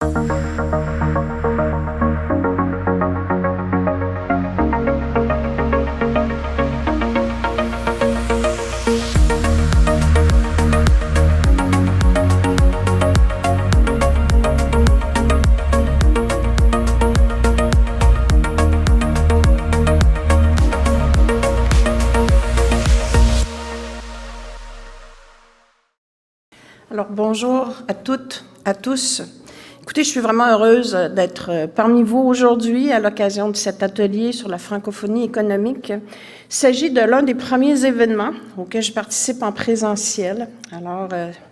Alors, bonjour à toutes, à tous. Écoutez, je suis vraiment heureuse d'être parmi vous aujourd'hui à l'occasion de cet atelier sur la francophonie économique. Il s'agit de l'un des premiers événements auxquels je participe en présentiel. Alors,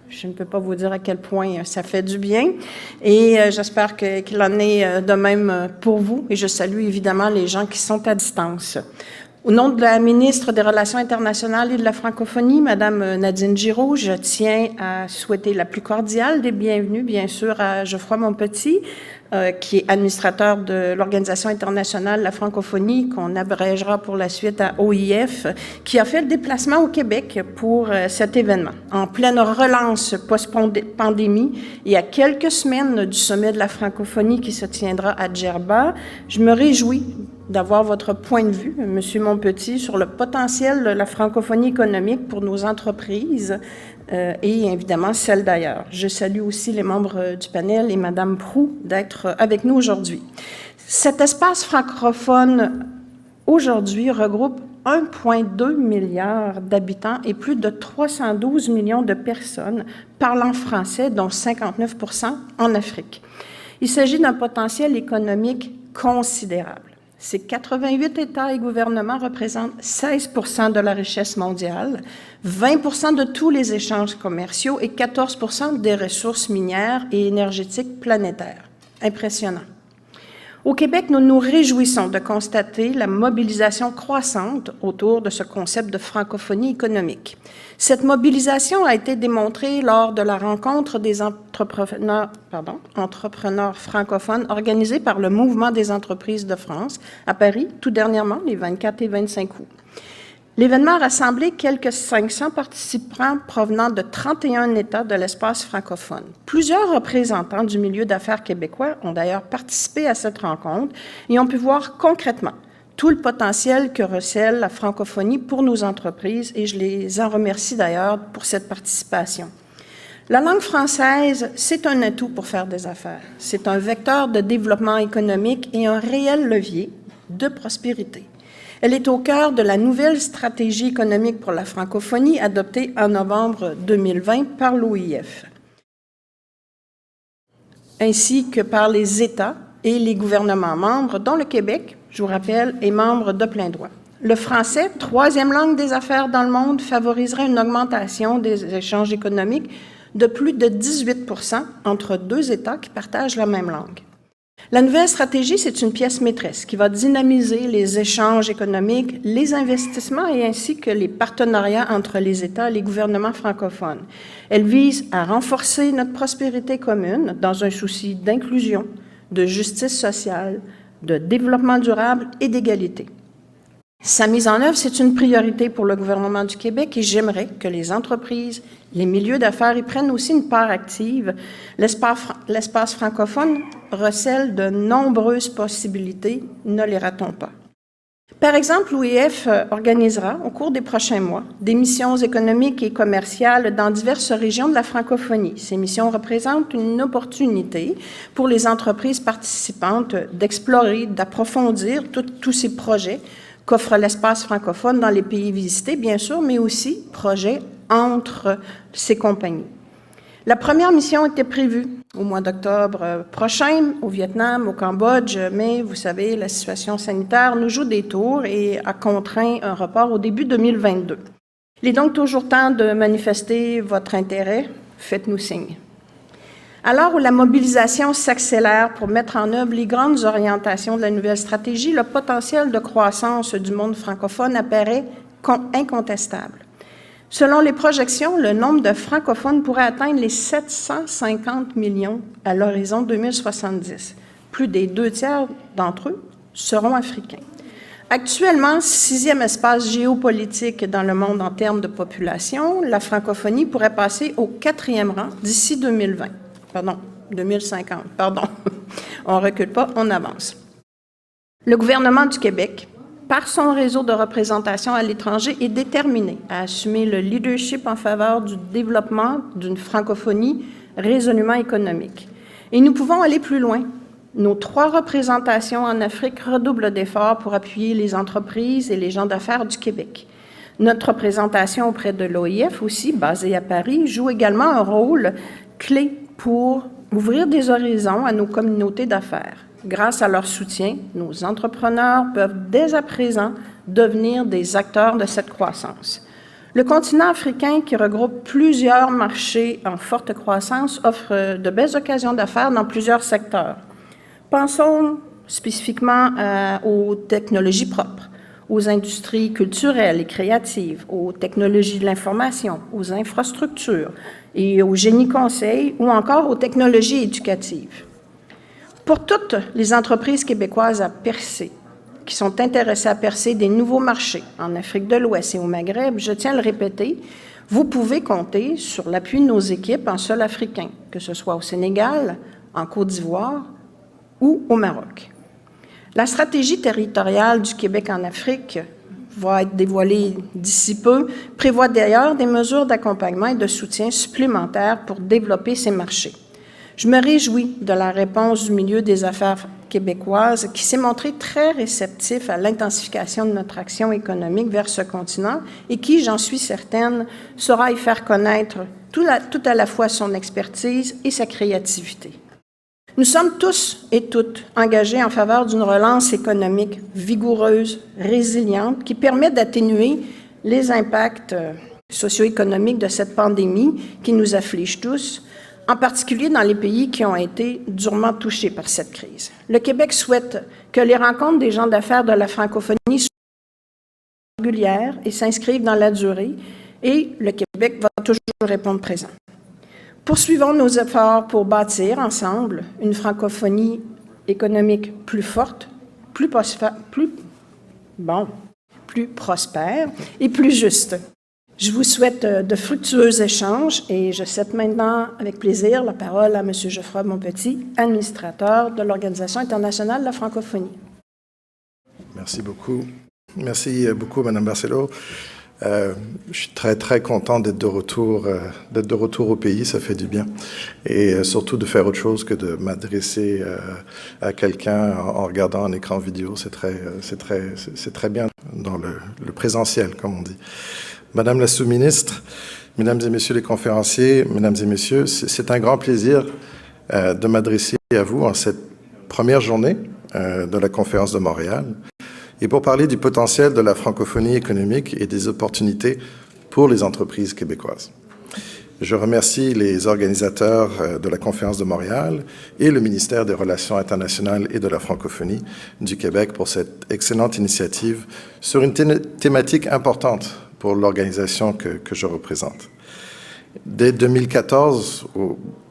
je ne peux pas vous dire à quel point ça fait du bien et j'espère qu'il en est de même pour vous. Et je salue évidemment les gens qui sont à distance. Au nom de la ministre des Relations internationales et de la francophonie, Madame Nadine Giraud, je tiens à souhaiter la plus cordiale des bienvenues, bien sûr, à Geoffroy Monpetit, qui est administrateur de l'Organisation internationale de la francophonie, qu'on abrégera pour la suite à OIF, qui a fait le déplacement au Québec pour cet événement. En pleine relance post-pandémie et à quelques semaines du sommet de la francophonie qui se tiendra à Djerba, je me réjouis d'avoir votre point de vue, M. Monpetit, sur le potentiel de la francophonie économique pour nos entreprises et évidemment celles d'ailleurs. Je salue aussi les membres du panel et Mme Proulx d'être avec nous aujourd'hui. Cet espace francophone aujourd'hui regroupe 1,2 milliard d'habitants et plus de 312 millions de personnes parlant français, dont 59 % en Afrique. Il s'agit d'un potentiel économique considérable. Ces 88 États et gouvernements représentent 16 % de la richesse mondiale, 20 % de tous les échanges commerciaux et 14 % des ressources minières et énergétiques planétaires. Impressionnant. Au Québec, nous nous réjouissons de constater la mobilisation croissante autour de ce concept de francophonie économique. Cette mobilisation a été démontrée lors de la rencontre des entrepreneurs francophones organisée par le Mouvement des entreprises de France à Paris, tout dernièrement, les 24 et 25 août. L'événement a rassemblé quelques 500 participants provenant de 31 États de l'espace francophone. Plusieurs représentants du milieu d'affaires québécois ont d'ailleurs participé à cette rencontre et ont pu voir concrètement tout le potentiel que recèle la francophonie pour nos entreprises et je les en remercie d'ailleurs pour cette participation. La langue française, c'est un atout pour faire des affaires. C'est un vecteur de développement économique et un réel levier de prospérité. Elle est au cœur de la nouvelle stratégie économique pour la francophonie adoptée en novembre 2020 par l'OIF, ainsi que par les États et les gouvernements membres, dont le Québec, je vous rappelle, est membre de plein droit. Le français, troisième langue des affaires dans le monde, favoriserait une augmentation des échanges économiques de plus de 18 % entre deux États qui partagent la même langue. La nouvelle stratégie, c'est une pièce maîtresse qui va dynamiser les échanges économiques, les investissements et ainsi que les partenariats entre les États et les gouvernements francophones. Elle vise à renforcer notre prospérité commune dans un souci d'inclusion, de justice sociale, de développement durable et d'égalité. Sa mise en œuvre, c'est une priorité pour le gouvernement du Québec et j'aimerais que les entreprises, les milieux d'affaires y prennent aussi une part active. L'espace francophone recèle de nombreuses possibilités, ne les ratons pas. Par exemple, l'OIF organisera, au cours des prochains mois, des missions économiques et commerciales dans diverses régions de la francophonie. Ces missions représentent une opportunité pour les entreprises participantes d'explorer, d'approfondir tous ces projets qu'offre l'espace francophone dans les pays visités, bien sûr, mais aussi projets entre ces compagnies. La première mission était prévue au mois d'octobre prochain au Vietnam, au Cambodge, mais vous savez, la situation sanitaire nous joue des tours et a contraint un report au début 2022. Il est donc toujours temps de manifester votre intérêt. Faites-nous signe. À l'heure où la mobilisation s'accélère pour mettre en œuvre les grandes orientations de la nouvelle stratégie, le potentiel de croissance du monde francophone apparaît incontestable. Selon les projections, le nombre de francophones pourrait atteindre les 750 millions à l'horizon 2070. Plus des 2/3 d'entre eux seront africains. Actuellement, 6e espace géopolitique dans le monde en termes de population, la francophonie pourrait passer au 4e rang d'ici 2020. 2050, pardon. On ne recule pas, on avance. Le gouvernement du Québec, par son réseau de représentation à l'étranger, est déterminé à assumer le leadership en faveur du développement d'une francophonie résolument économique. Et nous pouvons aller plus loin. Nos 3 représentations en Afrique redoublent d'efforts pour appuyer les entreprises et les gens d'affaires du Québec. Notre représentation auprès de l'OIF, aussi basée à Paris, joue également un rôle clé pour ouvrir des horizons à nos communautés d'affaires. Grâce à leur soutien, nos entrepreneurs peuvent dès à présent devenir des acteurs de cette croissance. Le continent africain, qui regroupe plusieurs marchés en forte croissance, offre de belles occasions d'affaires dans plusieurs secteurs. Pensons spécifiquement aux technologies propres, aux industries culturelles et créatives, aux technologies de l'information, aux infrastructures et au génie conseil ou encore aux technologies éducatives. Pour toutes les entreprises québécoises à percer, qui sont intéressées à percer des nouveaux marchés en Afrique de l'Ouest et au Maghreb, je tiens à le répéter, vous pouvez compter sur l'appui de nos équipes en sol africain, que ce soit au Sénégal, en Côte d'Ivoire ou au Maroc. La stratégie territoriale du Québec en Afrique va être dévoilée d'ici peu, prévoit d'ailleurs des mesures d'accompagnement et de soutien supplémentaires pour développer ces marchés. Je me réjouis de la réponse du milieu des affaires québécoises qui s'est montré très réceptif à l'intensification de notre action économique vers ce continent et qui, j'en suis certaine, saura y faire connaître tout à la fois son expertise et sa créativité. Nous sommes tous et toutes engagés en faveur d'une relance économique vigoureuse, résiliente, qui permet d'atténuer les impacts socio-économiques de cette pandémie qui nous afflige tous, en particulier dans les pays qui ont été durement touchés par cette crise. Le Québec souhaite que les rencontres des gens d'affaires de la francophonie soient régulières et s'inscrivent dans la durée, et le Québec va toujours répondre présent. Poursuivons nos efforts pour bâtir ensemble une francophonie économique plus forte, plus prospère et plus juste. Je vous souhaite de fructueux échanges et je cède maintenant avec plaisir la parole à M. Geoffroy Monpetit, administrateur de l'Organisation internationale de la francophonie. Merci beaucoup. Merci beaucoup, Mme Barcelo. Je suis très, très content d'être de retour au pays, ça fait du bien. Et surtout de faire autre chose que de m'adresser à quelqu'un en regardant un écran vidéo. C'est très bien dans le présentiel, comme on dit. Madame la sous-ministre, Mesdames et Messieurs les conférenciers, Mesdames et Messieurs, c'est un grand plaisir de m'adresser à vous en cette première journée de la conférence de Montréal et pour parler du potentiel de la francophonie économique et des opportunités pour les entreprises québécoises. Je remercie les organisateurs de la conférence de Montréal et le ministère des Relations internationales et de la francophonie du Québec pour cette excellente initiative sur une thématique importante pour l'organisation que je représente. Dès 2014,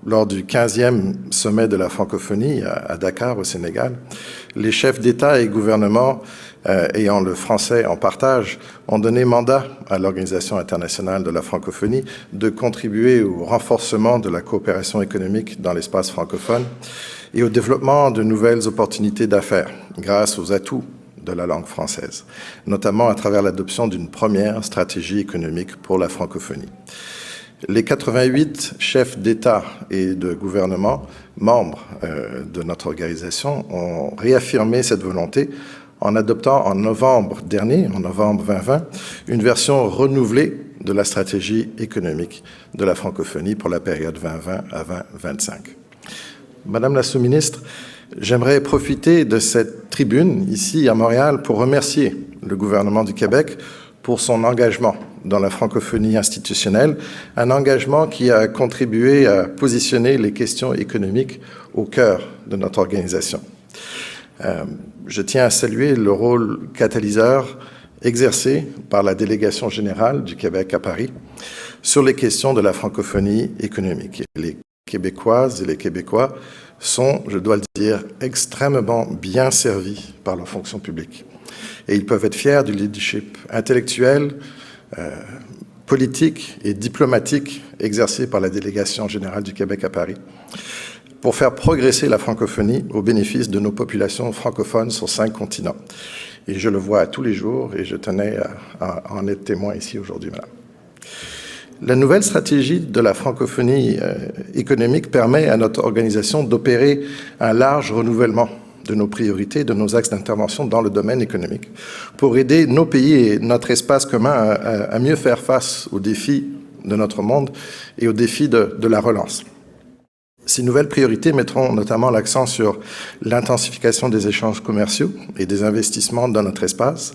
lors du 15e sommet de la francophonie à Dakar, au Sénégal, les chefs d'État et gouvernement ayant le français en partage ont donné mandat à l'Organisation internationale de la francophonie de contribuer au renforcement de la coopération économique dans l'espace francophone et au développement de nouvelles opportunités d'affaires grâce aux atouts de la langue française, notamment à travers l'adoption d'une première stratégie économique pour la francophonie. Les 88 chefs d'État et de gouvernement, membres de notre organisation, ont réaffirmé cette volonté en adoptant en novembre dernier, en novembre 2020, une version renouvelée de la stratégie économique de la francophonie pour la période 2020 à 2025. Madame la sous-ministre, j'aimerais profiter de cette tribune, ici à Montréal, pour remercier le gouvernement du Québec pour son engagement dans la francophonie institutionnelle, un engagement qui a contribué à positionner les questions économiques au cœur de notre organisation. Je tiens à saluer le rôle catalyseur exercé par la délégation générale du Québec à Paris sur les questions de la francophonie économique. Les Québécoises et les Québécois sont, je dois le dire, extrêmement bien servis par leur fonction publique. Et ils peuvent être fiers du leadership intellectuel, politique et diplomatique exercé par la délégation générale du Québec à Paris. pour faire progresser la francophonie au bénéfice de nos populations francophones sur 5 continents. Et je le vois tous les jours et je tenais à en être témoin ici aujourd'hui, madame. La nouvelle stratégie de la francophonie économique permet à notre organisation d'opérer un large renouvellement de nos priorités, de nos axes d'intervention dans le domaine économique, pour aider nos pays et notre espace commun à mieux faire face aux défis de notre monde et aux défis de la relance. Ces nouvelles priorités mettront notamment l'accent sur l'intensification des échanges commerciaux et des investissements dans notre espace,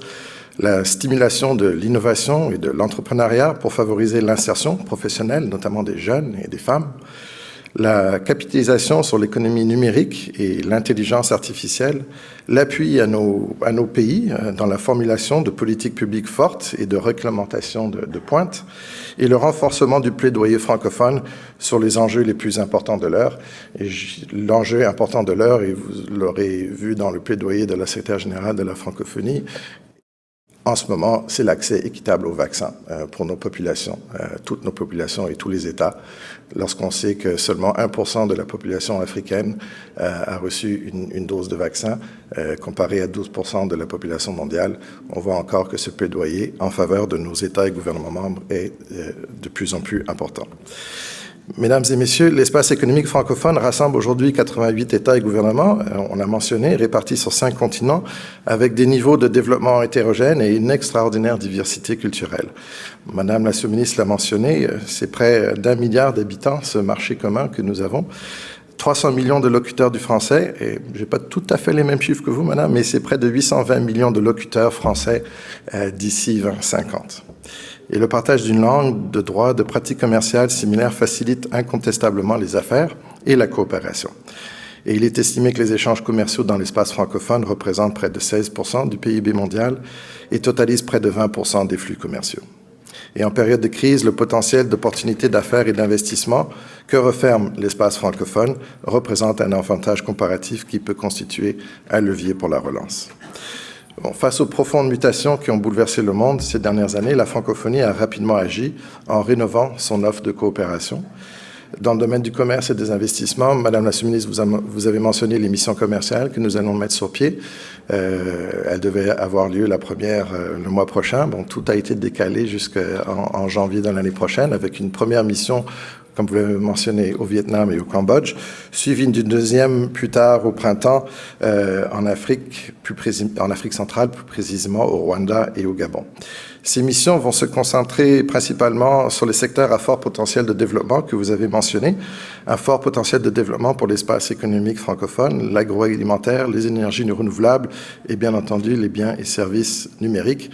la stimulation de l'innovation et de l'entrepreneuriat pour favoriser l'insertion professionnelle, notamment des jeunes et des femmes, la capitalisation sur l'économie numérique et l'intelligence artificielle, l'appui à nos pays dans la formulation de politiques publiques fortes et de réglementation de pointe, et le renforcement du plaidoyer francophone sur les enjeux les plus importants de l'heure. Et l'enjeu important de l'heure, et vous l'aurez vu dans le plaidoyer de la secrétaire générale de la francophonie, en ce moment, c'est l'accès équitable aux vaccins pour nos populations, toutes nos populations et tous les États. Lorsqu'on sait que seulement 1% de la population africaine a reçu une dose de vaccin, comparé à 12% de la population mondiale, on voit encore que ce plaidoyer en faveur de nos États et gouvernements membres est de plus en plus important. Mesdames et messieurs, l'espace économique francophone rassemble aujourd'hui 88 États et gouvernements, on a mentionné, répartis sur 5 continents, avec des niveaux de développement hétérogènes et une extraordinaire diversité culturelle. Madame la sous-ministre l'a mentionné, c'est près d'1 milliard d'habitants, ce marché commun que nous avons. 300 millions de locuteurs du français, et je n'ai pas tout à fait les mêmes chiffres que vous, madame, mais c'est près de 820 millions de locuteurs français d'ici 2050. Et le partage d'une langue, de droits, de pratiques commerciales similaires facilite incontestablement les affaires et la coopération. Et il est estimé que les échanges commerciaux dans l'espace francophone représentent près de 16% du PIB mondial et totalisent près de 20% des flux commerciaux. Et en période de crise, le potentiel d'opportunités d'affaires et d'investissement que referme l'espace francophone représente un avantage comparatif qui peut constituer un levier pour la relance. Bon, face aux profondes mutations qui ont bouleversé le monde ces dernières années, la francophonie a rapidement agi en rénovant son offre de coopération. Dans le domaine du commerce et des investissements, Madame la sous-ministre, vous avez mentionné les missions commerciales que nous allons mettre sur pied. Elle devait avoir lieu la première le mois prochain. Bon, tout a été décalé jusqu'en janvier de l'année prochaine avec une première mission, comme vous l'avez mentionné, au Vietnam et au Cambodge, suivie d'une deuxième plus tard au printemps en Afrique centrale, plus précisément au Rwanda et au Gabon. Ces missions vont se concentrer principalement sur les secteurs à fort potentiel de développement que vous avez mentionnés, un fort potentiel de développement pour l'espace économique francophone, l'agroalimentaire, les énergies renouvelables et bien entendu les biens et services numériques,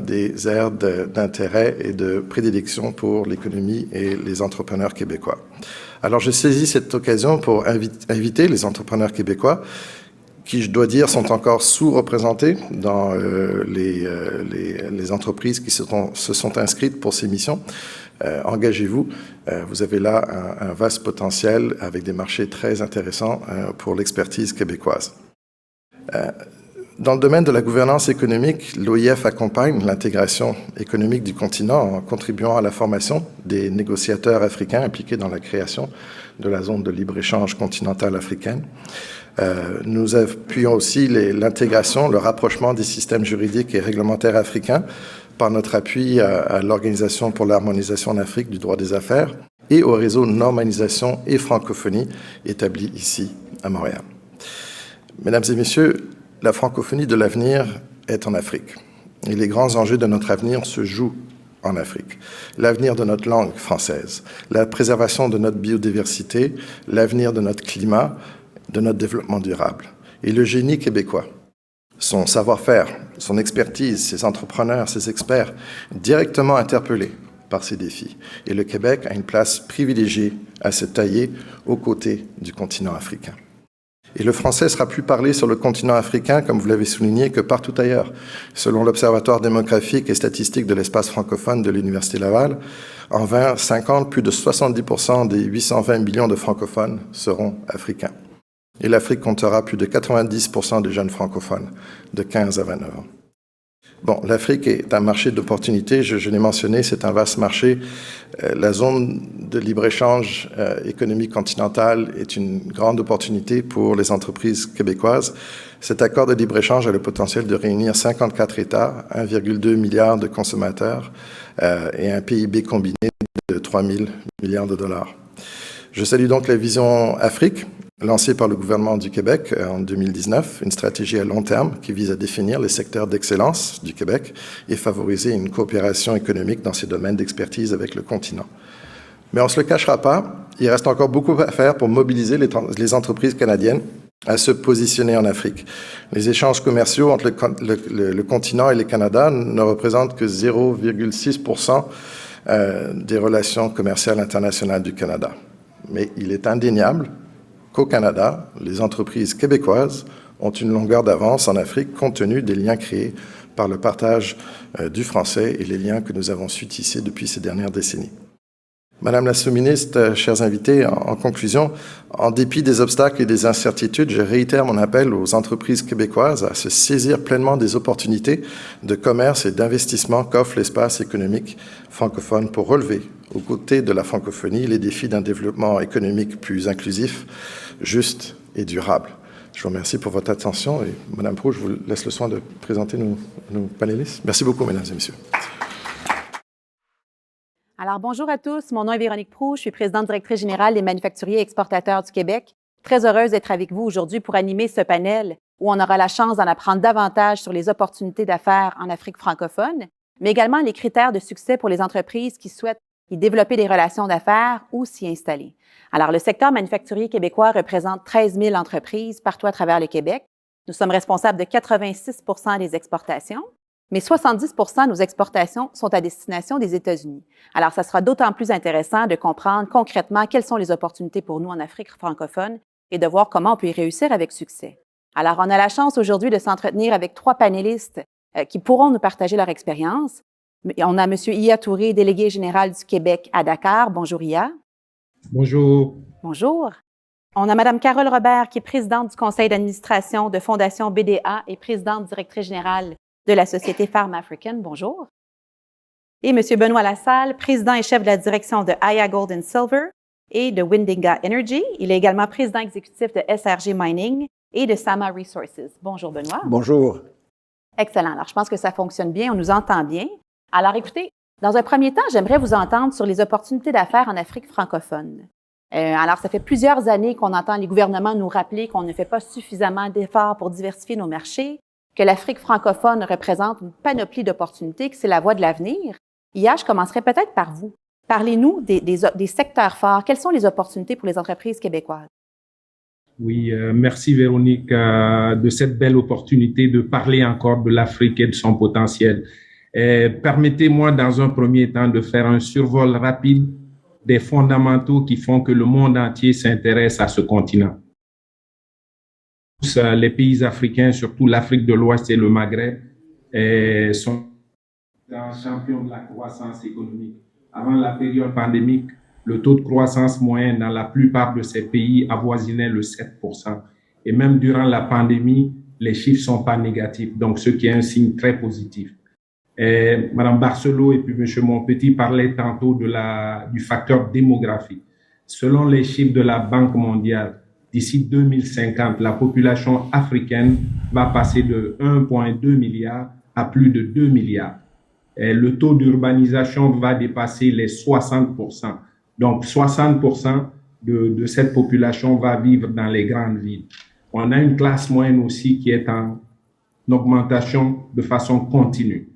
des aires d'intérêt et de prédilection pour l'économie et les entrepreneurs québécois. Alors je saisis cette occasion pour inviter les entrepreneurs québécois qui, je dois dire, sont encore sous-représentés dans les entreprises qui se sont inscrites pour ces missions. Engagez-vous, vous avez là un vaste potentiel avec des marchés très intéressants pour l'expertise québécoise. Dans le domaine de la gouvernance économique, l'OIF accompagne l'intégration économique du continent en contribuant à la formation des négociateurs africains impliqués dans la création de la zone de libre-échange continentale africaine. Nous appuyons aussi l'intégration, le rapprochement des systèmes juridiques et réglementaires africains par notre appui à l'Organisation pour l'harmonisation en Afrique du droit des affaires et au réseau Normalisation et Francophonie établi ici à Montréal. Mesdames et messieurs, la francophonie de l'avenir est en Afrique. Et les grands enjeux de notre avenir se jouent en Afrique. L'avenir de notre langue française, la préservation de notre biodiversité, l'avenir de notre climat, de notre développement durable. Et le génie québécois, son savoir-faire, son expertise, ses entrepreneurs, ses experts, directement interpellés par ces défis. Et le Québec a une place privilégiée à se tailler aux côtés du continent africain. Et le français sera plus parlé sur le continent africain, comme vous l'avez souligné, que partout ailleurs. Selon l'Observatoire démographique et statistique de l'espace francophone de l'Université Laval, en 2050, plus de 70% des 820 millions de francophones seront africains. Et l'Afrique comptera plus de 90% des jeunes francophones de 15 à 29 ans. Bon, l'Afrique est un marché d'opportunités, je l'ai mentionné, c'est un vaste marché. La zone de libre-échange économique continentale est une grande opportunité pour les entreprises québécoises. Cet accord de libre-échange a le potentiel de réunir 54 États, 1,2 milliard de consommateurs et un PIB combiné de 3 000 milliards de dollars. Je salue donc la vision Afrique, lancée par le gouvernement du Québec en 2019, une stratégie à long terme qui vise à définir les secteurs d'excellence du Québec et favoriser une coopération économique dans ces domaines d'expertise avec le continent. Mais on ne se le cachera pas, il reste encore beaucoup à faire pour mobiliser les entreprises canadiennes à se positionner en Afrique. Les échanges commerciaux entre le continent et le Canada ne représentent que 0,6% des relations commerciales internationales du Canada. Mais il est indéniable qu'au Canada, les entreprises québécoises ont une longueur d'avance en Afrique compte tenu des liens créés par le partage du français et les liens que nous avons su tisser depuis ces dernières décennies. Madame la sous-ministre, chers invités, en conclusion, en dépit des obstacles et des incertitudes, je réitère mon appel aux entreprises québécoises à se saisir pleinement des opportunités de commerce et d'investissement qu'offre l'espace économique francophone pour relever, aux côtés de la francophonie, les défis d'un développement économique plus inclusif, juste et durable. Je vous remercie pour votre attention et Madame Proulx, je vous laisse le soin de présenter nos panélistes. Merci beaucoup, mesdames et messieurs. Alors, bonjour à tous. Mon nom est Véronique Proulx. Je suis présidente directrice générale des manufacturiers et exportateurs du Québec. Très heureuse d'être avec vous aujourd'hui pour animer ce panel où on aura la chance d'en apprendre davantage sur les opportunités d'affaires en Afrique francophone, mais également les critères de succès pour les entreprises qui souhaitent y développer des relations d'affaires ou s'y installer. Alors, le secteur manufacturier québécois représente 13 000 entreprises partout à travers le Québec. Nous sommes responsables de 86 % des exportations. Mais 70 % de nos exportations sont à destination des États-Unis. Alors, ça sera d'autant plus intéressant de comprendre concrètement quelles sont les opportunités pour nous en Afrique francophone et de voir comment on peut y réussir avec succès. Alors, on a la chance aujourd'hui de s'entretenir avec 3 panélistes qui pourront nous partager leur expérience. On a M. Iya Touré, délégué général du Québec à Dakar. Bonjour, Iya. Bonjour. Bonjour. On a Mme Carole Robert, qui est présidente du conseil d'administration de Fondation BDA et présidente directrice générale de la société Farm African. Bonjour. Et M. Benoît Lassalle, président et chef de la direction de Aya Gold and Silver et de Windinga Energy. Il est également président exécutif de SRG Mining et de Sama Resources. Bonjour, Benoît. Bonjour. Excellent. Alors, je pense que ça fonctionne bien, on nous entend bien. Alors, écoutez, dans un premier temps, j'aimerais vous entendre sur les opportunités d'affaires en Afrique francophone. Alors, ça fait plusieurs années qu'on entend les gouvernements nous rappeler qu'on ne fait pas suffisamment d'efforts pour diversifier nos marchés, que l'Afrique francophone représente une panoplie d'opportunités, que c'est la voie de l'avenir. Hier, je commencerai peut-être par vous. Parlez-nous des secteurs forts. Quelles sont les opportunités pour les entreprises québécoises? Oui, merci Véronique de cette belle opportunité de parler encore de l'Afrique et de son potentiel. Permettez-moi dans un premier temps de faire un survol rapide des fondamentaux qui font que le monde entier s'intéresse à ce continent. Les pays africains, surtout l'Afrique de l'Ouest et le Maghreb, sont champions de la croissance économique. Avant la période pandémique, le taux de croissance moyen dans la plupart de ces pays avoisinait le 7%. Et même durant la pandémie, les chiffres ne sont pas négatifs, donc ce qui est un signe très positif. Madame Barcelot et puis Monsieur Monpetit parlaient tantôt du facteur démographique. Selon les chiffres de la Banque mondiale, d'ici 2050, la population africaine va passer de 1,2 milliard à plus de 2 milliards. Et le taux d'urbanisation va dépasser les 60%. Donc, 60% de cette population va vivre dans les grandes villes. On a une classe moyenne aussi qui est en augmentation de façon continue.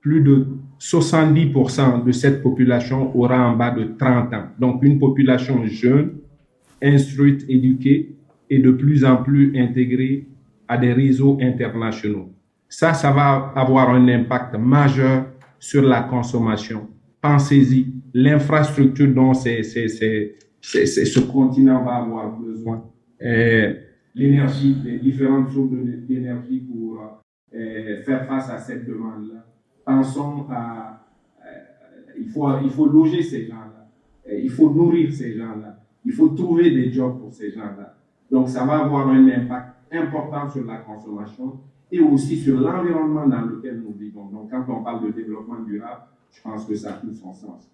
Plus de 70% de cette population aura en bas de 30 ans. Donc, une population jeune, instruite, éduquée et de plus en plus intégrée à des réseaux internationaux. Ça va avoir un impact majeur sur la consommation. Pensez-y, l'infrastructure dont ce continent va avoir besoin. L'énergie, les différentes sources d'énergie pour faire face à cette demande-là. Pensons à... il faut loger ces gens-là. Il faut nourrir ces gens-là. Il faut trouver des jobs pour ces gens-là. Donc, ça va avoir un impact important sur la consommation et aussi sur l'environnement dans lequel nous vivons. Donc, quand on parle de développement durable, je pense que ça a tout son sens.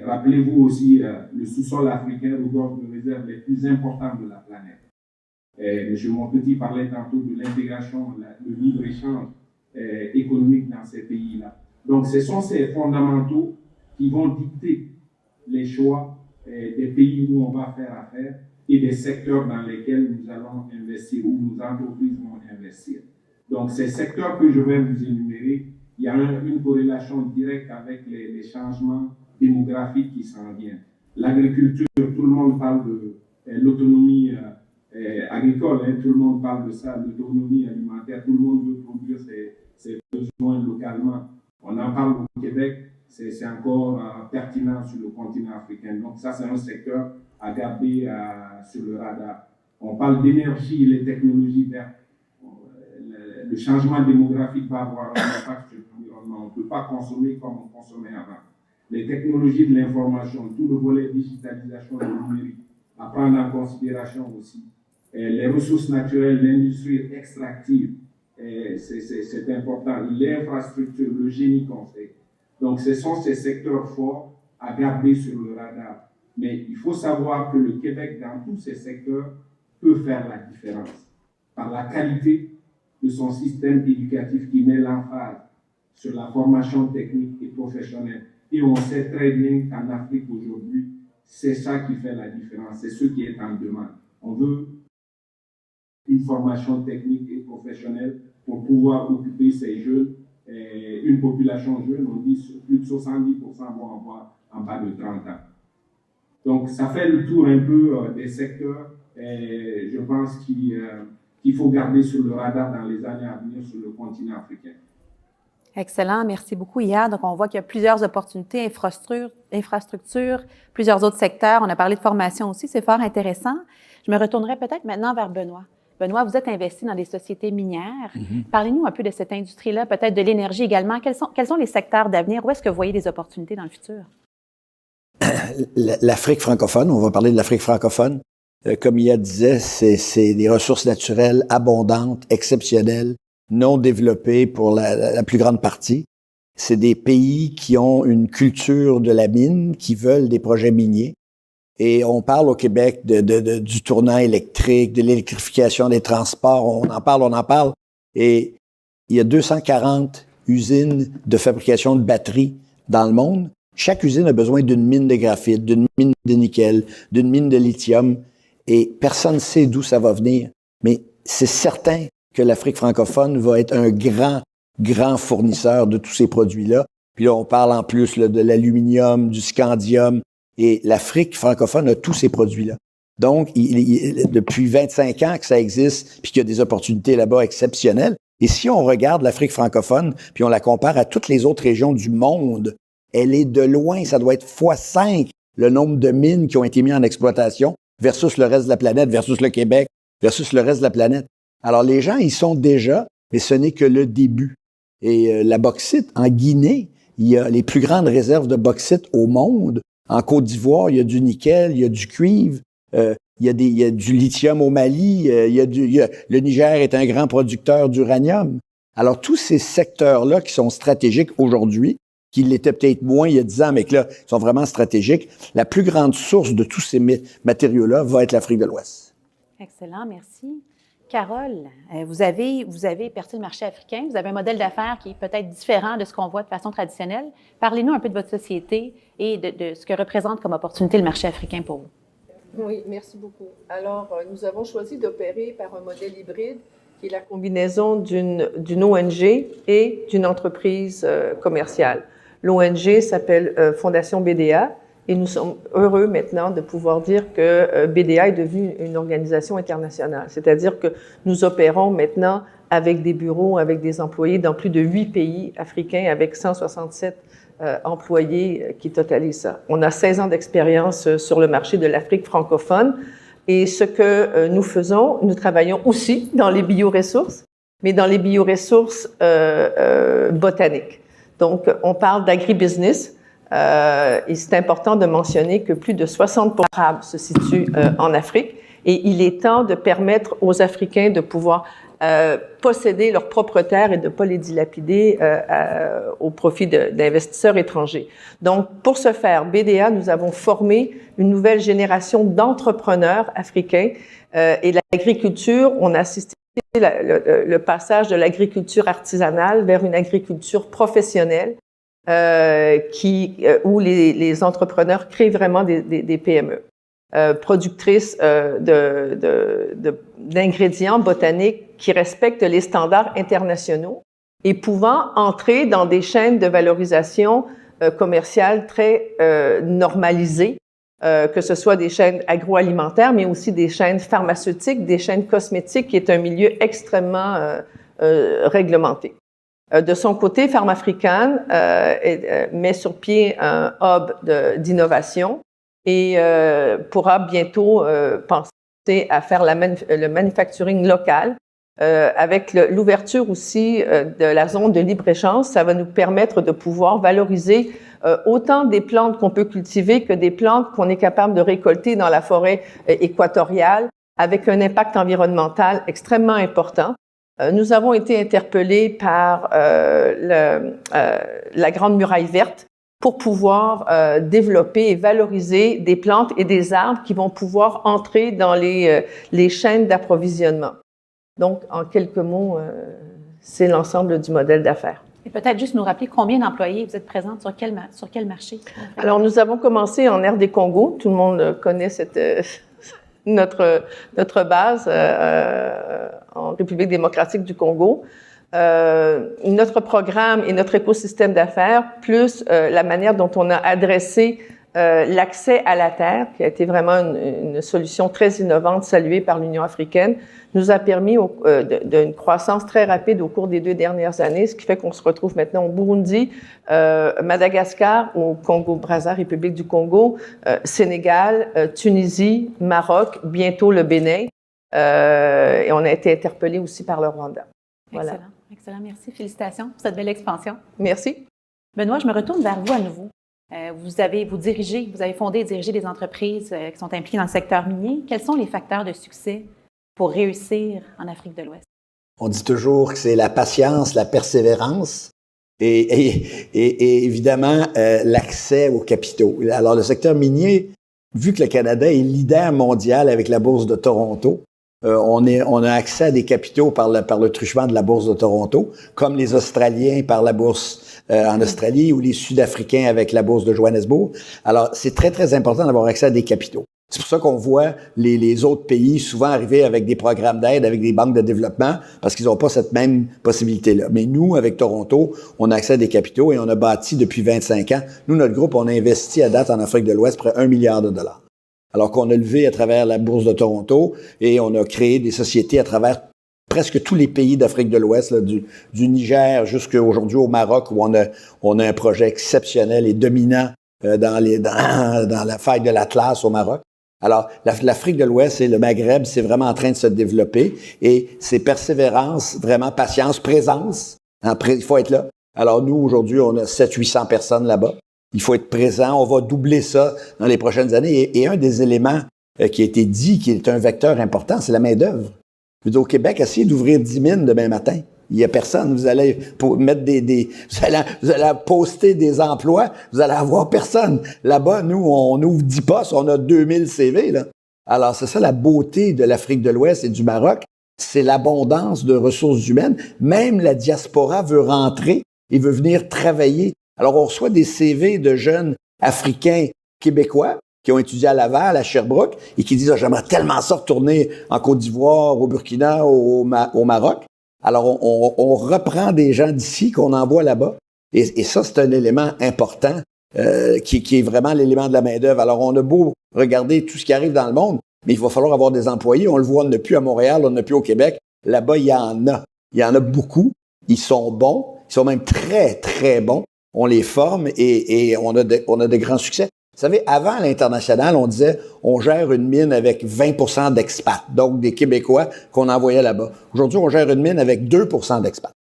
Rappelez-vous aussi, le sous-sol africain regorge de réserves les plus importantes de la planète. M. Monpetit parlait tantôt de l'intégration, le libre-échange économique dans ces pays-là. Donc, ce sont ces fondamentaux qui vont dicter les choix des pays où on va faire affaire et des secteurs dans lesquels nous allons investir, où nos entreprises vont investir. Donc, ces secteurs que je vais vous énumérer, il y a une corrélation directe avec les changements démographiques qui s'en viennent. L'agriculture, tout le monde parle de l'autonomie agricole, hein, tout le monde parle de ça, l'autonomie alimentaire, tout le monde veut produire ses besoins localement. On en parle au Québec, c'est encore pertinent sur le continent africain. Donc ça, c'est un secteur à garder sur le radar. On parle d'énergie et les technologies vertes. Le changement démographique va avoir un impact sur l'environnement. On ne peut pas consommer comme on consommait avant. Les technologies de l'information, tout le volet digitalisation et numérique, à prendre en considération aussi. Les ressources naturelles, l'industrie extractive, c'est important. L'infrastructure, le génie conseil. Donc, ce sont ces secteurs forts à garder sur le radar. Mais il faut savoir que le Québec, dans tous ces secteurs, peut faire la différence par la qualité de son système éducatif qui met l'emphase sur la formation technique et professionnelle. Et on sait très bien qu'en Afrique aujourd'hui, c'est ça qui fait la différence, c'est ce qui est en demande. On veut une formation technique et professionnelle pour pouvoir occuper ces jeunes. Une population jeune, on dit plus de 70% vont avoir en bas de 30 ans. Donc, ça fait le tour un peu des secteurs, je pense qu'il faut garder sur le radar dans les années à venir sur le continent africain. Excellent, merci beaucoup, Iyad. Donc, on voit qu'il y a plusieurs opportunités, infrastructures, plusieurs autres secteurs. On a parlé de formation aussi, c'est fort intéressant. Je me retournerai peut-être maintenant vers Benoît. Benoît, vous êtes investi dans des sociétés minières. Parlez-nous un peu de cette industrie-là, peut-être de l'énergie également. Quels sont les secteurs d'avenir? Où est-ce que vous voyez des opportunités dans le futur? L'Afrique francophone, on va parler de l'Afrique francophone. Comme Iyad disait, c'est des ressources naturelles abondantes, exceptionnelles, non développées pour la plus grande partie. C'est des pays qui ont une culture de la mine, qui veulent des projets miniers. Et on parle au Québec du tournant électrique, de l'électrification des transports. On en parle. Et il y a 240 usines de fabrication de batteries dans le monde. Chaque usine a besoin d'une mine de graphite, d'une mine de nickel, d'une mine de lithium. Et personne ne sait d'où ça va venir. Mais c'est certain que l'Afrique francophone va être un grand fournisseur de tous ces produits-là. Puis là, on parle en plus là, de l'aluminium, du scandium. Et l'Afrique francophone a tous ces produits-là. Donc, depuis 25 ans que ça existe, puis qu'il y a des opportunités là-bas exceptionnelles. Et si on regarde l'Afrique francophone, puis on la compare à toutes les autres régions du monde, elle est de loin, ça doit être x5 le nombre de mines qui ont été mises en exploitation versus le reste de la planète, versus le Québec, versus le reste de la planète. Alors, les gens y sont déjà, mais ce n'est que le début. Et la bauxite, en Guinée, il y a les plus grandes réserves de bauxite au monde. En Côte d'Ivoire, il y a du nickel, il y a du cuivre, il y a du lithium au Mali, le Niger est un grand producteur d'uranium. Alors, tous ces secteurs-là qui sont stratégiques aujourd'hui, qui l'étaient peut-être moins il y a 10 ans, mais que là, sont vraiment stratégiques, la plus grande source de tous ces matériaux-là va être l'Afrique de l'Ouest. Excellent, merci. Carole, vous avez percé le marché africain, vous avez un modèle d'affaires qui est peut-être différent de ce qu'on voit de façon traditionnelle. Parlez-nous un peu de votre société et de ce que représente comme opportunité le marché africain pour vous. Oui, merci beaucoup. Alors, nous avons choisi d'opérer par un modèle hybride qui est la combinaison d'une ONG et d'une entreprise commerciale. L'ONG s'appelle Fondation BDA. Et nous sommes heureux maintenant de pouvoir dire que BDA est devenue une organisation internationale. C'est-à-dire que nous opérons maintenant avec des bureaux, avec des employés dans plus de 8 pays africains, avec 167 employés qui totalisent ça. On a 16 ans d'expérience sur le marché de l'Afrique francophone. Et ce que nous faisons, nous travaillons aussi dans les bioressources, mais dans les bioressources botaniques. Donc, on parle d'agribusiness. Et c'est important de mentionner que plus de 60% se situent en Afrique et il est temps de permettre aux Africains de pouvoir posséder leurs propres terres et de ne pas les dilapider au profit d'investisseurs étrangers. Donc, pour ce faire, BDA, nous avons formé une nouvelle génération d'entrepreneurs africains et l'agriculture, on a assisté le passage de l'agriculture artisanale vers une agriculture professionnelle où les entrepreneurs créent vraiment des PME. Productrices d'ingrédients botaniques qui respectent les standards internationaux et pouvant entrer dans des chaînes de valorisation commerciale très normalisées, que ce soit des chaînes agroalimentaires, mais aussi des chaînes pharmaceutiques, des chaînes cosmétiques, qui est un milieu extrêmement réglementé. De son côté, Pharmafrican met sur pied un hub d'innovation et pourra bientôt penser à faire le manufacturing local. Avec l'ouverture aussi de la zone de libre-échange, ça va nous permettre de pouvoir valoriser autant des plantes qu'on peut cultiver que des plantes qu'on est capable de récolter dans la forêt équatoriale avec un impact environnemental extrêmement important. Nous avons été interpellés par la Grande Muraille Verte pour pouvoir développer et valoriser des plantes et des arbres qui vont pouvoir entrer dans les chaînes d'approvisionnement. Donc, en quelques mots, c'est l'ensemble du modèle d'affaires. Et peut-être juste nous rappeler combien d'employés vous êtes présents sur quel marché? Alors, nous avons commencé en RD Congo. Tout le monde connaît notre base en République démocratique du Congo. Notre programme et notre écosystème d'affaires, plus la manière dont on a adressé l'accès à la terre, qui a été vraiment une solution très innovante, saluée par l'Union africaine, nous a permis d'une croissance très rapide au cours des 2 dernières années, ce qui fait qu'on se retrouve maintenant au Burundi, Madagascar, au Congo-Brazza, République du Congo, Sénégal, Tunisie, Maroc, bientôt le Bénin, et on a été interpellés aussi par le Rwanda. Voilà. Excellent, merci. Félicitations pour cette belle expansion. Merci. Benoît, je me retourne vers vous à nouveau. Vous avez fondé et dirigé des entreprises qui sont impliquées dans le secteur minier. Quels sont les facteurs de succès pour réussir en Afrique de l'Ouest? On dit toujours que c'est la patience, la persévérance et évidemment l'accès aux capitaux. Alors, le secteur minier, vu que le Canada est leader mondial avec la Bourse de Toronto, on a accès à des capitaux par le truchement de la Bourse de Toronto, comme les Australiens par la Bourse en Australie ou les Sud-Africains avec la Bourse de Johannesburg. Alors, c'est très, très important d'avoir accès à des capitaux. C'est pour ça qu'on voit les autres pays souvent arriver avec des programmes d'aide, avec des banques de développement, parce qu'ils n'ont pas cette même possibilité-là. Mais nous, avec Toronto, on a accès à des capitaux et on a bâti depuis 25 ans. Nous, notre groupe, on a investi à date en Afrique de l'Ouest près de $1 milliard. Alors qu'on a levé à travers la Bourse de Toronto et on a créé des sociétés à travers presque tous les pays d'Afrique de l'Ouest, là, du Niger jusqu'à aujourd'hui au Maroc, où on a un projet exceptionnel et dominant dans la faille de l'Atlas au Maroc. Alors, l'Afrique de l'Ouest et le Maghreb, c'est vraiment en train de se développer et c'est persévérance, vraiment patience, présence. Il faut être là. Alors, nous, aujourd'hui, on a 700-800 personnes là-bas. Il faut être présent. On va doubler ça dans les prochaines années. Et un des éléments qui a été dit, qui est un vecteur important, c'est la main-d'œuvre. Au Québec, essayez d'ouvrir 10 mines demain matin. Il y a personne. Vous allez mettre vous allez poster des emplois. Vous allez avoir personne. Là-bas, nous, on ouvre 10 postes. On a 2000 CV, là. Alors, c'est ça la beauté de l'Afrique de l'Ouest et du Maroc. C'est l'abondance de ressources humaines. Même la diaspora veut rentrer et veut venir travailler. Alors, on reçoit des CV de jeunes Africains québécois qui ont étudié à Laval, à Sherbrooke, et qui disent « J'aimerais tellement ça retourner en Côte d'Ivoire, au Burkina, au Maroc. » Alors, on reprend des gens d'ici qu'on envoie là-bas. Et ça, c'est un élément important qui est vraiment l'élément de la main-d'œuvre. Alors, on a beau regarder tout ce qui arrive dans le monde, mais il va falloir avoir des employés. On le voit, on n'a plus à Montréal, on n'a plus au Québec. Là-bas, il y en a. Il y en a beaucoup. Ils sont bons. Ils sont même très, très bons. On les forme et on a de grands succès. Vous savez, avant l'international, on disait on gère une mine avec 20% d'expats, donc des Québécois qu'on envoyait là-bas. Aujourd'hui, on gère une mine avec 2% d'expats.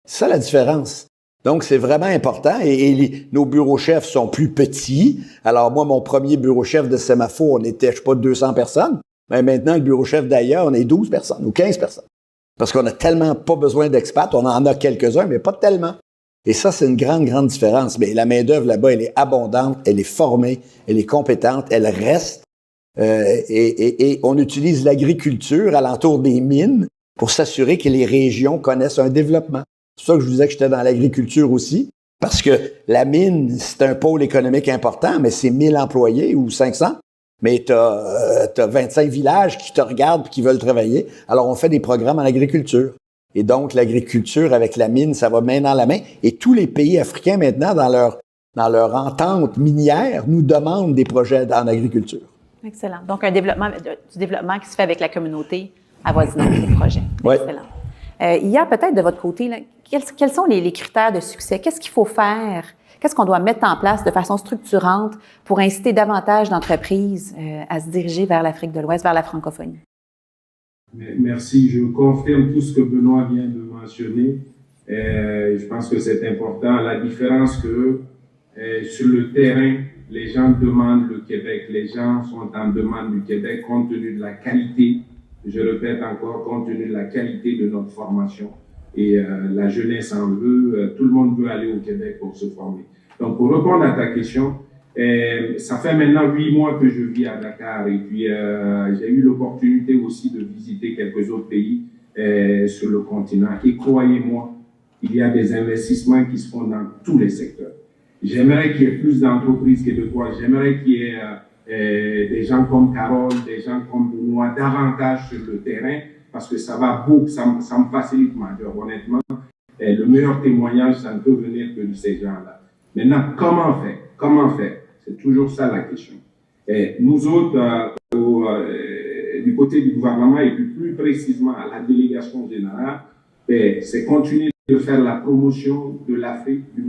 C'est ça la différence. Donc, c'est vraiment important et nos bureaux-chefs sont plus petits. Alors, moi, mon premier bureau-chef de Semafo, on était, 200 personnes. Mais maintenant, le bureau-chef d'ailleurs, on est 12 personnes ou 15 personnes. Parce qu'on n'a tellement pas besoin d'expats. On en a quelques-uns, mais pas tellement. Et ça, c'est une grande, grande différence. Mais la main-d'œuvre là-bas, elle est abondante, elle est formée, elle est compétente, elle reste. Et on utilise l'agriculture alentour des mines pour s'assurer que les régions connaissent un développement. C'est pour ça que je vous disais que j'étais dans l'agriculture aussi, parce que la mine, c'est un pôle économique important, mais c'est 1000 employés ou 500. Mais t'as 25 villages qui te regardent et qui veulent travailler. Alors, on fait des programmes en agriculture. Et donc, l'agriculture avec la mine, ça va main dans la main. Et tous les pays africains, maintenant, dans leur entente minière, nous demandent des projets en agriculture. Excellent. Donc, du développement qui se fait avec la communauté avoisinante des projets. Oui. Excellent. Il y a peut-être de votre côté, là, quels sont les critères de succès? Qu'est-ce qu'il faut faire? Qu'est-ce qu'on doit mettre en place de façon structurante pour inciter davantage d'entreprises à se diriger vers l'Afrique de l'Ouest, vers la francophonie? Merci. Je confirme tout ce que Benoît vient de mentionner. Je pense que c'est important. La différence que sur le terrain, les gens demandent le Québec. Les gens sont en demande du Québec compte tenu de la qualité, je répète encore, compte tenu de la qualité de notre formation. Et la jeunesse en veut, tout le monde veut aller au Québec pour se former. Donc, pour répondre à ta question, ça fait maintenant 8 mois que je vis à Dakar et puis j'ai eu l'opportunité aussi de visiter quelques autres pays sur le continent. Et croyez-moi, il y a des investissements qui se font dans tous les secteurs. J'aimerais qu'il y ait plus d'entreprises québécoises. J'aimerais qu'il y ait des gens comme Carole, des gens comme Benoît, davantage sur le terrain, parce que ça va beaucoup, ça me facilite ma job, honnêtement. Et le meilleur témoignage, ça ne peut venir que de ces gens-là. Maintenant, comment faire? Comment faire? C'est toujours ça la question. Et nous autres, du côté du gouvernement et puis plus précisément à la délégation générale, c'est continuer de faire la promotion de l'Afrique, des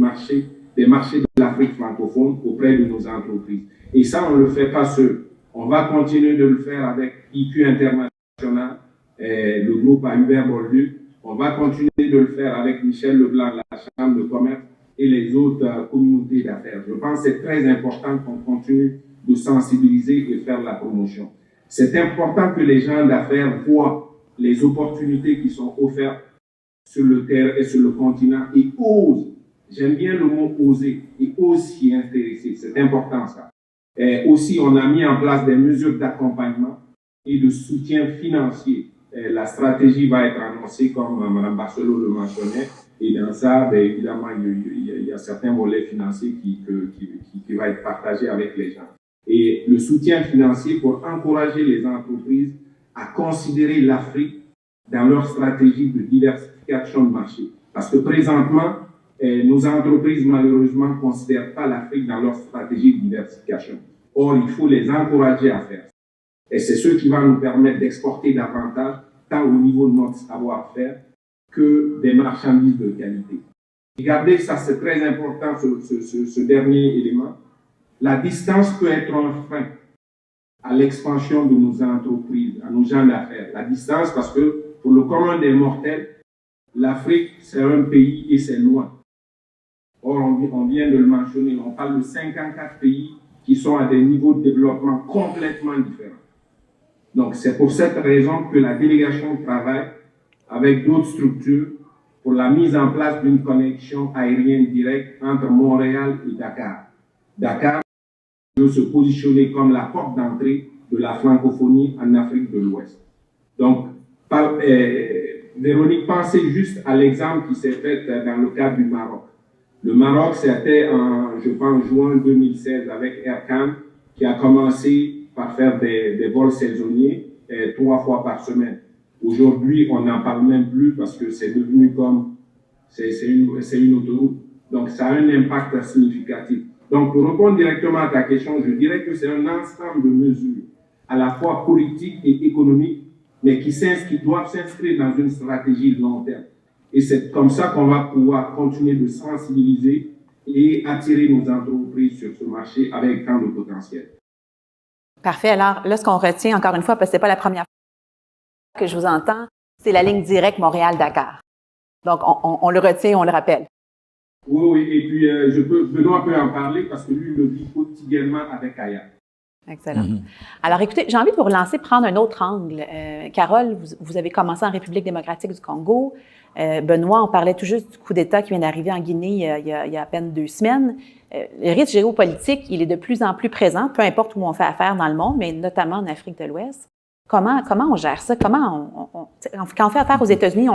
marchés de l'Afrique francophone auprès de nos entreprises. Et ça, on ne le fait pas seul. On va continuer de le faire avec IQ International, le groupe à Hubert Bolduc. On va continuer de le faire avec Michel Leblanc, la Chambre de commerce et les autres communautés d'affaires. Je pense que c'est très important qu'on continue de sensibiliser et faire la promotion. C'est important que les gens d'affaires voient les opportunités qui sont offertes sur le terrain et sur le continent et osent. J'aime bien le mot oser et osent s'y intéresser. C'est important ça. Et aussi, on a mis en place des mesures d'accompagnement et de soutien financier. La stratégie va être annoncée comme Mme Barcelot le mentionnait. Et dans ça, évidemment, il y a certains volets financiers qui va être partagé avec les gens. Et le soutien financier pour encourager les entreprises à considérer l'Afrique dans leur stratégie de diversification de marché. Parce que présentement, nos entreprises, malheureusement, ne considèrent pas l'Afrique dans leur stratégie de diversification. Or, il faut les encourager à faire ça. Et c'est ce qui va nous permettre d'exporter davantage, tant au niveau de notre savoir-faire, que des marchandises de qualité. Regardez, ça c'est très important, ce dernier élément. La distance peut être un frein à l'expansion de nos entreprises, à nos gens d'affaires. La distance, parce que pour le commun des mortels, l'Afrique, c'est un pays et c'est loin. Or, on vient de le mentionner, on parle de 54 pays qui sont à des niveaux de développement complètement différents. Donc, c'est pour cette raison que la délégation travaille avec d'autres structures pour la mise en place d'une connexion aérienne directe entre Montréal et Dakar. Dakar veut se positionner comme la porte d'entrée de la francophonie en Afrique de l'Ouest. Donc, Véronique, pensez juste à l'exemple qui s'est fait dans le cadre du Maroc. Le Maroc, c'était en, je pense, juin 2016 avec Air Cannes, qui a commencé par faire des vols saisonniers 3 fois par semaine. Aujourd'hui, on n'en parle même plus parce que c'est devenu comme, c'est une autoroute. Donc, ça a un impact significatif. Donc, pour répondre directement à ta question, je dirais que c'est un ensemble de mesures, à la fois politiques et économiques, mais qui doivent s'inscrire dans une stratégie de long terme. Et c'est comme ça qu'on va pouvoir continuer de sensibiliser et attirer nos entreprises sur ce marché avec tant de potentiel. Parfait. Alors, là, ce qu'on retient, encore une fois, parce que ce n'est pas la première fois que je vous entends, c'est la ligne directe Montréal-Dakar. Donc, on le retient, on le rappelle. Oui, et puis Benoît peut en parler parce que lui, il le vit quotidiennement avec Aya. Excellent. Alors, écoutez, j'ai envie de vous relancer, prendre un autre angle. Carole, vous avez commencé en République démocratique du Congo. Benoît, on parlait tout juste du coup d'État qui vient d'arriver en Guinée il y a à peine 2 semaines. Le risque géopolitique, il est de plus en plus présent, peu importe où on fait affaire dans le monde, mais notamment en Afrique de l'Ouest. Comment on gère ça? Comment quand on fait affaire aux États-Unis,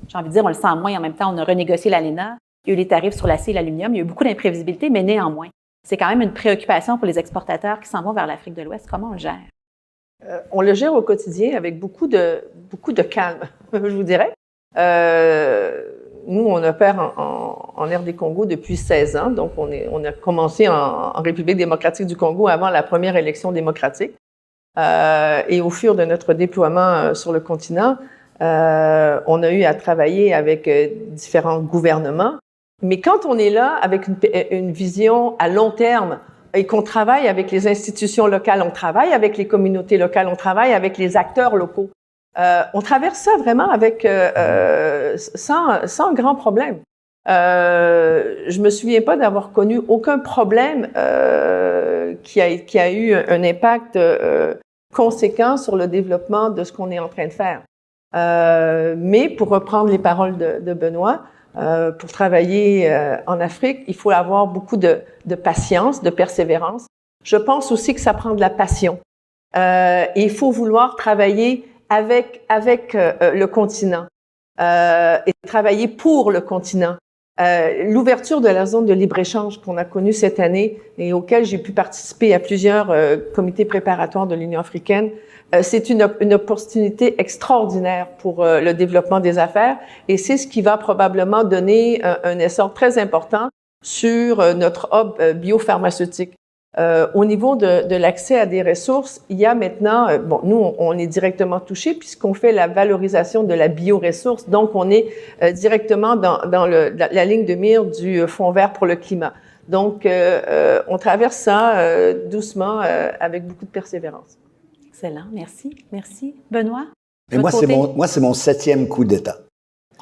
j'ai envie de dire, on le sent moins. En même temps, on a renégocié l'ALENA. Il y a eu les tarifs sur l'acier et l'aluminium. Il y a eu beaucoup d'imprévisibilité, mais néanmoins, c'est quand même une préoccupation pour les exportateurs qui s'en vont vers l'Afrique de l'Ouest. Comment on le gère? On le gère au quotidien avec beaucoup de calme, je vous dirais. Nous, on opère en RD Congo depuis 16 ans, donc on a commencé en République démocratique du Congo avant la première élection démocratique. Et au fur de notre déploiement sur le continent, on a eu à travailler avec différents gouvernements. Mais quand on est là avec une vision à long terme et qu'on travaille avec les institutions locales, on travaille avec les communautés locales, on travaille avec les acteurs locaux, on traverse ça vraiment avec sans grand problème. Je me souviens pas d'avoir connu aucun problème qui a eu un impact conséquent sur le développement de ce qu'on est en train de faire. Mais pour reprendre les paroles de Benoît, pour travailler en Afrique, il faut avoir beaucoup de patience, de persévérance. Je pense aussi que ça prend de la passion. Et il faut vouloir travailler avec le continent et travailler pour le continent. L'ouverture de la zone de libre-échange qu'on a connue cette année et auquel j'ai pu participer à plusieurs comités préparatoires de l'Union africaine, c'est une opportunité extraordinaire pour le développement des affaires et c'est ce qui va probablement donner un essor très important sur notre hub biopharmaceutique. Au niveau de l'accès à des ressources, il y a maintenant, nous, on est directement touchés puisqu'on fait la valorisation de la bioressource, donc on est directement dans la ligne de mire du Fonds vert pour le climat. Donc, on traverse ça doucement avec beaucoup de persévérance. Excellent, merci. Merci. Benoît? Et moi, c'est mon 7e coup d'État.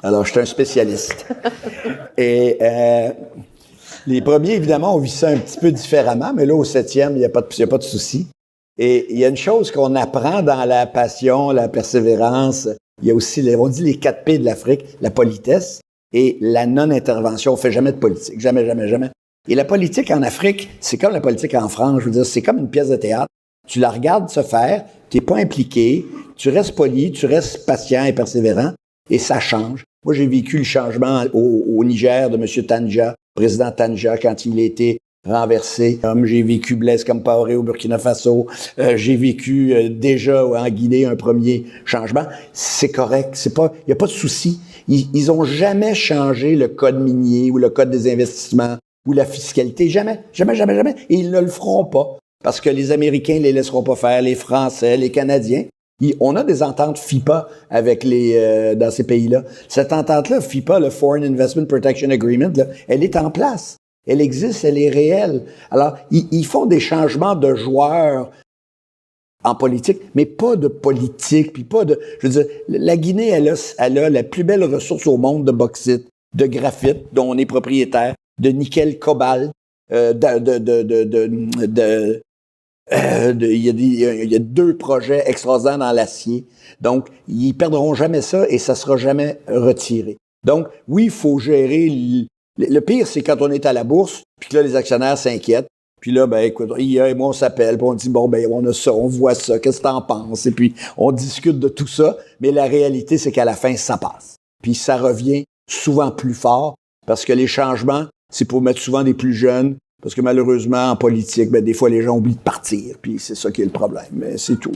Alors, je suis un spécialiste. Et les premiers, évidemment, on vit ça un petit peu différemment, mais là, au 7e, il n'y a pas de souci. Et il y a une chose qu'on apprend dans la passion, la persévérance, il y a aussi, on dit les 4 P de l'Afrique, la politesse et la non-intervention. On fait jamais de politique. Jamais, jamais, jamais. Et la politique en Afrique, c'est comme la politique en France. Je veux dire, c'est comme une pièce de théâtre. Tu la regardes se faire, tu n'es pas impliqué, tu restes poli, tu restes patient et persévérant, et ça change. Moi, j'ai vécu le changement au Niger de M. Tanja, président Tanja, quand il a été renversé. J'ai vécu Blaise Compaoré au Burkina Faso. J'ai vécu déjà en Guinée un premier changement. C'est correct. Il n'y a pas de souci. Ils ont jamais changé le code minier ou le code des investissements ou la fiscalité. Jamais. Jamais, jamais, jamais. Et ils ne le feront pas. Parce que les Américains ne les laisseront pas faire, les Français, les Canadiens. On a des ententes FIPA avec dans ces pays-là. Cette entente-là, FIPA, le Foreign Investment Protection Agreement, là, elle est en place. Elle existe, elle est réelle. Alors, ils font des changements de joueurs en politique, mais pas de politique, puis pas de... Je veux dire, la Guinée, elle a la plus belle ressource au monde de bauxite, de graphite, dont on est propriétaire, de nickel, cobalt, il y a 2 projets extraordinaires dans l'acier. Donc, ils perdront jamais ça et ça sera jamais retiré. Donc, oui, il faut gérer. Le pire, c'est quand on est à la bourse, puis que là, les actionnaires s'inquiètent. Puis là, écoute, IA et moi, on s'appelle, puis on dit, on a ça, on voit ça, qu'est-ce que t'en penses? Et puis, on discute de tout ça. Mais la réalité, c'est qu'à la fin, ça passe. Puis, ça revient souvent plus fort parce que les changements, c'est pour mettre souvent des plus jeunes. Parce que malheureusement, en politique, des fois, les gens oublient de partir. Puis c'est ça qui est le problème. Mais c'est tout.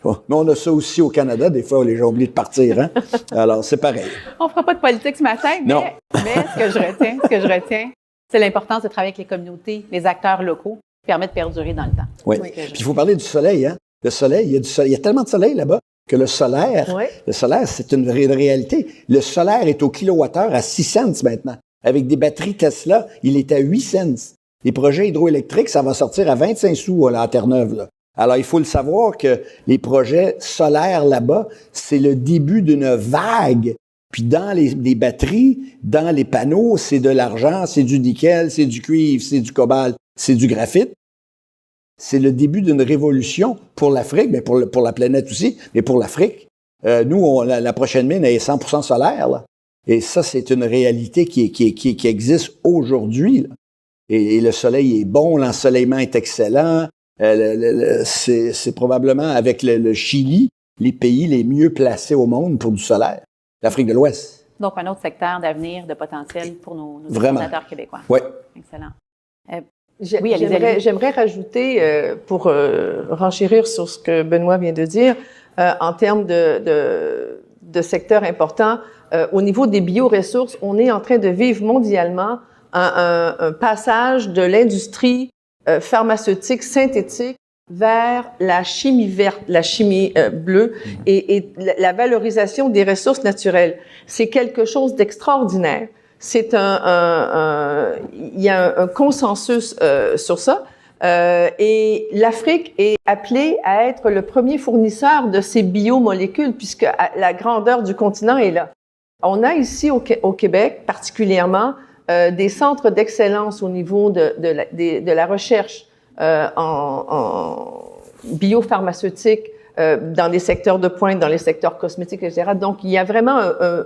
Bon. Mais on a ça aussi au Canada. Des fois, les gens oublient de partir. Hein? Alors, c'est pareil. On fera pas de politique ce matin, mais ce que je retiens, c'est l'importance de travailler avec les communautés, les acteurs locaux, qui permettent de perdurer dans le temps. Oui. Puis il faut parler du soleil. Hein? Le soleil, il y a tellement de soleil là-bas que le solaire, c'est une réalité. Le solaire est au kilowattheure à 6 cents maintenant. Avec des batteries Tesla, il est à 8 cents. Les projets hydroélectriques, ça va sortir à 25 sous à la Terre-Neuve. Là. Alors, il faut le savoir que les projets solaires là-bas, c'est le début d'une vague. Puis dans les batteries, dans les panneaux, c'est de l'argent, c'est du nickel, c'est du cuivre, c'est du cobalt, c'est du graphite. c'est le début d'une révolution pour l'Afrique, mais pour la planète aussi, mais pour l'Afrique. Nous, la prochaine mine est 100% solaire, là. Et ça, c'est une réalité qui existe aujourd'hui, là. Et le soleil est bon, l'ensoleillement est excellent. C'est probablement, avec le Chili, les pays les mieux placés au monde pour du solaire. L'Afrique de l'Ouest. Donc, un autre secteur d'avenir, de potentiel pour nos exportateurs québécois. Oui. Excellent. Oui, j'aimerais rajouter, pour renchérir sur ce que Benoît vient de dire, en termes de secteurs importants, au niveau des bioressources, on est en train de vivre mondialement un passage de l'industrie pharmaceutique synthétique vers la chimie verte, la chimie bleue et la valorisation des ressources naturelles. C'est quelque chose d'extraordinaire. C'est il y a un consensus sur ça. Et l'Afrique est appelée à être le premier fournisseur de ces biomolécules puisque la grandeur du continent est là. On a ici au Québec particulièrement des centres d'excellence au niveau de la recherche en biopharmaceutique dans les secteurs de pointe, dans les secteurs cosmétiques, etc. Donc, il y a vraiment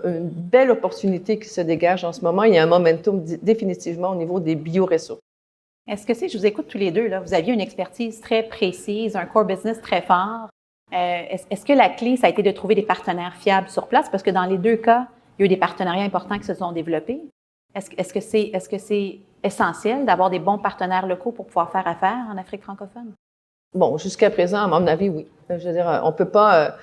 une belle opportunité qui se dégage en ce moment. Il y a un momentum définitivement au niveau des bioressources. Est-ce que je vous écoute tous les deux, là, vous aviez une expertise très précise, un core business très fort. Est-ce que la clé, ça a été de trouver des partenaires fiables sur place? Parce que dans les deux cas, il y a eu des partenariats importants qui se sont développés. Est-ce que c'est essentiel d'avoir des bons partenaires locaux pour pouvoir faire affaire en Afrique francophone? Bon, jusqu'à présent, à mon avis, oui. Je veux dire, on peut pas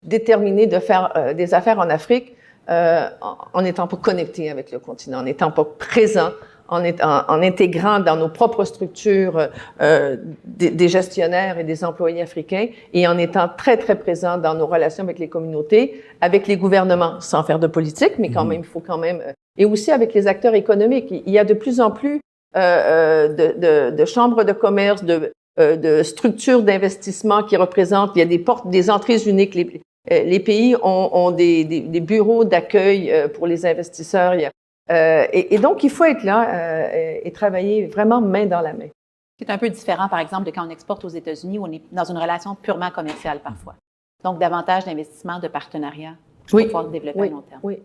déterminer de faire des affaires en Afrique en n'étant pas connecté avec le continent, en n'étant pas présent, en intégrant dans nos propres structures des gestionnaires et des employés africains et en étant très, très présent dans nos relations avec les communautés, avec les gouvernements, sans faire de politique, mais quand même, il faut quand même... et aussi avec les acteurs économiques. Il y a de plus en plus de chambres de commerce, de structures d'investissement qui représentent... Il y a des entrées uniques. Les pays ont des bureaux d'accueil pour les investisseurs. Et donc, il faut être là et travailler vraiment main dans la main. C'est un peu différent, par exemple, de quand on exporte aux États-Unis où on est dans une relation purement commerciale parfois. Donc, davantage d'investissement, de partenariat pour pouvoir se développer à long terme. Oui.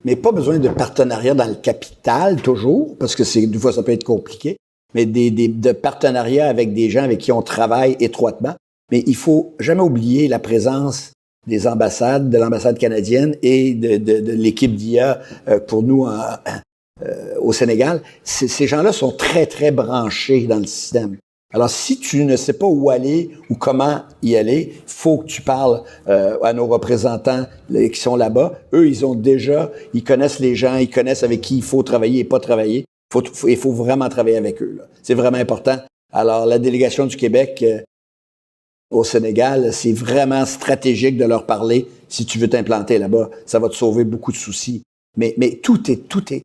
Mais pas besoin de partenariat dans le capital toujours, parce que des fois, ça peut être compliqué, mais de partenariat avec des gens avec qui on travaille étroitement. Mais il faut jamais oublier la présence des ambassades, de l'ambassade canadienne et de l'équipe d'IA pour nous au Sénégal. Ces gens-là sont très, très branchés dans le système. Alors, si tu ne sais pas où aller ou comment y aller, faut que tu parles à nos représentants qui sont là-bas. Eux, ils connaissent les gens, ils connaissent avec qui il faut travailler et pas travailler. Il faut vraiment travailler avec eux, là. C'est vraiment important. Alors, la délégation du Québec au Sénégal, c'est vraiment stratégique de leur parler. Si tu veux t'implanter là-bas, ça va te sauver beaucoup de soucis. Mais tout est.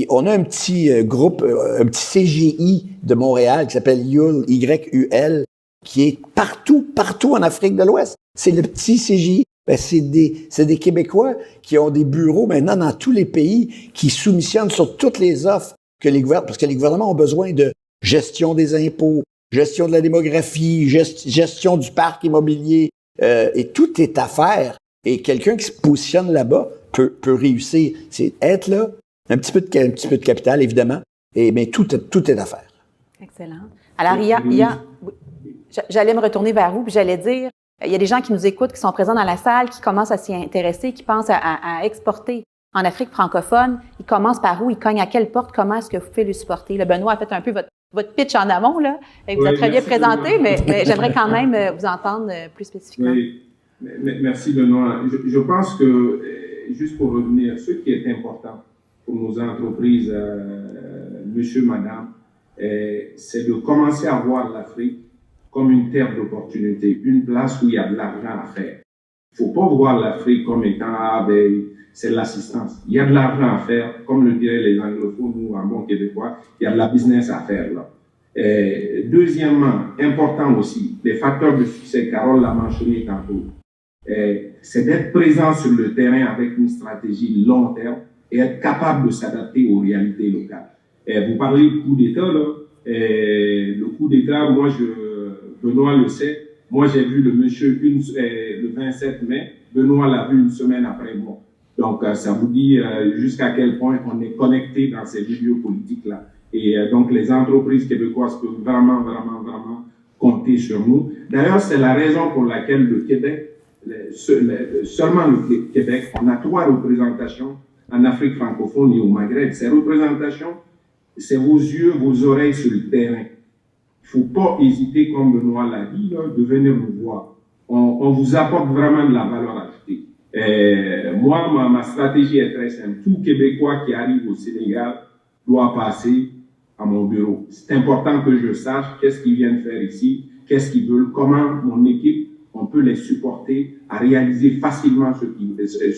On a un petit groupe, un petit CGI de Montréal qui s'appelle YUL, Y-U-L, qui est partout en Afrique de l'Ouest. C'est le petit CGI. Ben, c'est des Québécois qui ont des bureaux maintenant dans tous les pays, qui soumissionnent sur toutes les offres que parce que les gouvernements ont besoin de gestion des impôts, gestion de la démographie, gestion du parc immobilier, et tout est à faire. Et quelqu'un qui se positionne là-bas peut réussir. C'est être là, un petit peu de capital, évidemment, mais tout est à faire. Excellent. Alors, j'allais me retourner vers vous, puis j'allais dire, il y a des gens qui nous écoutent, qui sont présents dans la salle, qui commencent à s'y intéresser, qui pensent à exporter en Afrique francophone. Ils commencent par où? Ils cognent à quelle porte? Comment est-ce que vous pouvez les supporter? Le Benoît a fait un peu votre pitch en amont, là, et vous a très bien présenté, mais j'aimerais quand même vous entendre plus spécifiquement. Oui, merci Benoît. Je pense que, juste pour revenir, ce qui est important pour nos entreprises, monsieur, madame, c'est de commencer à voir l'Afrique comme une terre d'opportunité, une place où il y a de l'argent à faire. Il ne faut pas voir l'Afrique comme étant, c'est l'assistance. Il y a de l'argent à faire, comme le diraient les anglophones, nous, en bon québécois, il y a de la business à faire là. Deuxièmement, important aussi, les facteurs de succès, Carole l'a mentionné tantôt, c'est d'être présent sur le terrain avec une stratégie long terme et être capable de s'adapter aux réalités locales. Vous parlez de coup d'État, là, Et le coup d'État, Benoît le sait, moi j'ai vu le monsieur le 27 mai, Benoît l'a vu une semaine après moi. Donc ça vous dit jusqu'à quel point on est connecté dans ces milieux politiques-là. Et donc les entreprises québécoises peuvent vraiment compter sur nous. D'ailleurs, c'est la raison pour laquelle le Québec, seulement le Québec, on a 3 représentations en Afrique francophone et au Maghreb. Ces représentations, c'est vos yeux, vos oreilles sur le terrain. Il ne faut pas hésiter, comme Benoît l'a dit, là, de venir nous voir. On vous apporte vraiment de la valeur ajoutée. Moi, ma stratégie est très simple. Tout Québécois qui arrive au Sénégal doit passer à mon bureau. C'est important que je sache qu'est-ce qu'ils viennent faire ici, qu'est-ce qu'ils veulent, comment mon équipe, on peut les supporter à réaliser facilement ce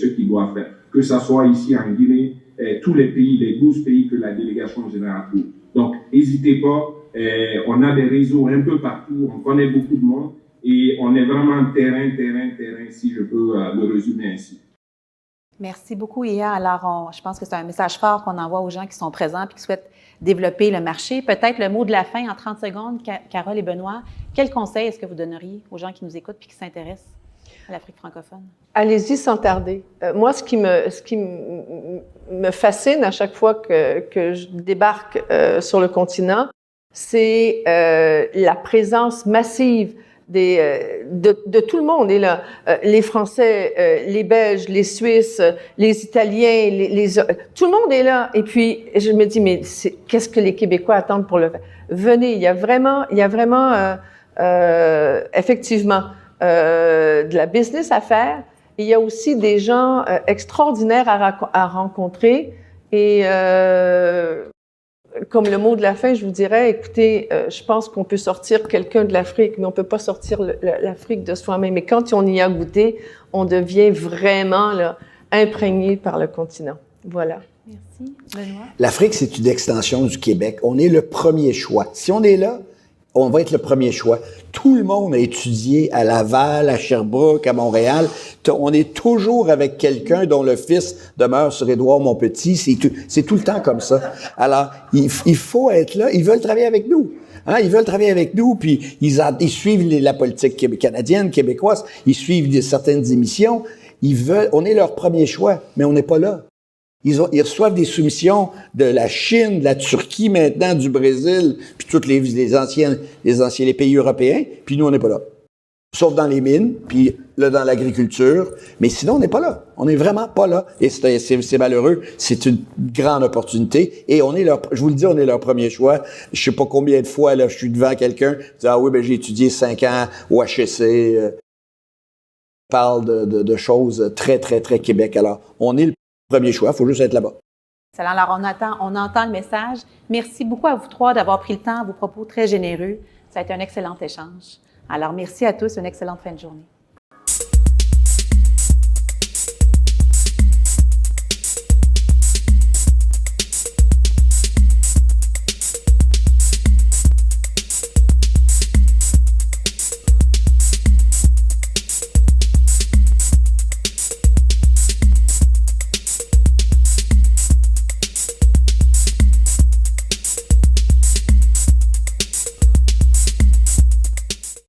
qu'ils doivent faire. Que ça soit ici en Guinée, tous les pays, les 12 pays que la délégation générale couvre. Donc, n'hésitez pas, on a des réseaux un peu partout, on connaît beaucoup de monde et on est vraiment terrain, si je peux le résumer ainsi. Merci beaucoup, Ia. Alors, je pense que c'est un message fort qu'on envoie aux gens qui sont présents et qui souhaitent développer le marché. Peut-être le mot de la fin en 30 secondes, Carole et Benoît. Quel conseil est-ce que vous donneriez aux gens qui nous écoutent et qui s'intéressent à l'Afrique francophone? Allez-y sans tarder. Moi, ce qui me fascine à chaque fois que je débarque sur le continent, c'est la présence massive de tout le monde est là. Les Français, les Belges, les Suisses, les Italiens, tout le monde est là. Et puis, je me dis, mais qu'est-ce que les Québécois attendent pour le faire? Venez, il y a vraiment effectivement de la business à faire. Il y a aussi des gens extraordinaires à rencontrer. Et comme le mot de la fin, je vous dirais, écoutez, je pense qu'on peut sortir quelqu'un de l'Afrique, mais on peut pas sortir l'Afrique de soi-même. Et quand on y a goûté, on devient vraiment là, imprégné par le continent. Voilà. Merci. Benoît? L'Afrique, c'est une extension du Québec. On est le premier choix. Si on est là, on va être le premier choix. Tout le monde a étudié à Laval, à Sherbrooke, à Montréal. On est toujours avec quelqu'un dont le fils demeure sur Édouard-Montpetit. C'est tout le temps comme ça. Alors, il faut être là. Ils veulent travailler avec nous. Hein? Ils veulent travailler avec nous, puis ils suivent la politique canadienne, québécoise. Ils suivent certaines émissions. On est leur premier choix, mais on n'est pas là. Ils reçoivent des soumissions de la Chine, de la Turquie maintenant, du Brésil, puis tous les pays européens, puis nous, on n'est pas là. Sauf dans les mines, puis là, dans l'agriculture, mais sinon, on n'est pas là. On n'est vraiment pas là. Et c'est malheureux. C'est une grande opportunité. Et je vous le dis, on est leur premier choix. Je sais pas combien de fois, là, je suis devant quelqu'un, je dis, ah oui, ben j'ai étudié 5 ans au HEC. Parle de choses très, très, très Québec. Alors, on est le premier choix, il faut juste être là-bas. Excellent. Alors, on entend le message. Merci beaucoup à vous 3 d'avoir pris le temps, vos propos très généreux. Ça a été un excellent échange. Alors, merci à tous, une excellente fin de journée.